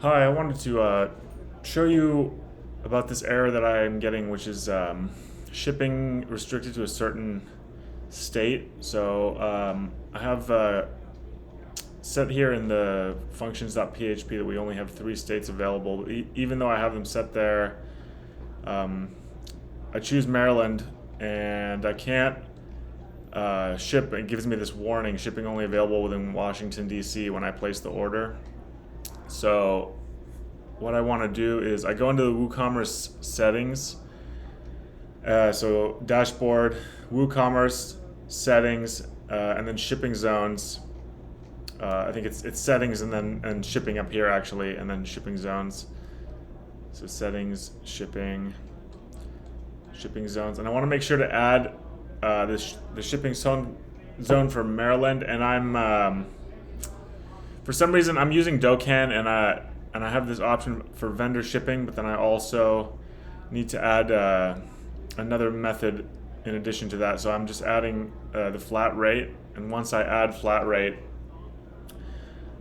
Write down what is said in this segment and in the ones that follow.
Hi, I wanted to show you about this error that I'm getting, which is shipping restricted to a certain state. So I have set here in the functions.php that we only have 3 states available. Even though I have them set there, I choose Maryland and I can't ship. It gives me this warning: shipping only available within Washington, D.C. when I place the order. So what I want to do is I go into the WooCommerce settings. So dashboard, WooCommerce settings, and then shipping zones. I think it's settings and shipping up here actually, and then shipping zones. So settings, shipping zones, and I want to make sure to add the shipping zone for Maryland, and I'm for some reason I'm using Docan, and I have this option for vendor shipping, but then I also need to add another method in addition to that. So I'm just adding the flat rate, and once I add flat rate,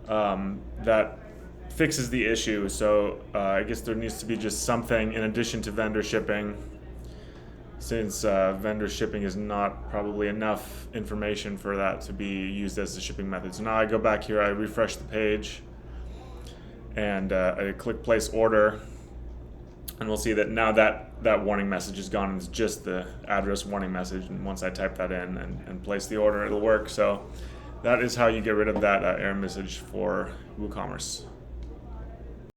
that fixes the issue. So I guess there needs to be just something in addition to vendor shipping, since vendor shipping is not probably enough information for that to be used as the shipping method. So now I go back here, I refresh the page, and I click place order, and we'll see that now that warning message is gone, and it's just the address warning message. And once I type that in and place the order, it'll work. So that is how you get rid of that error message for WooCommerce.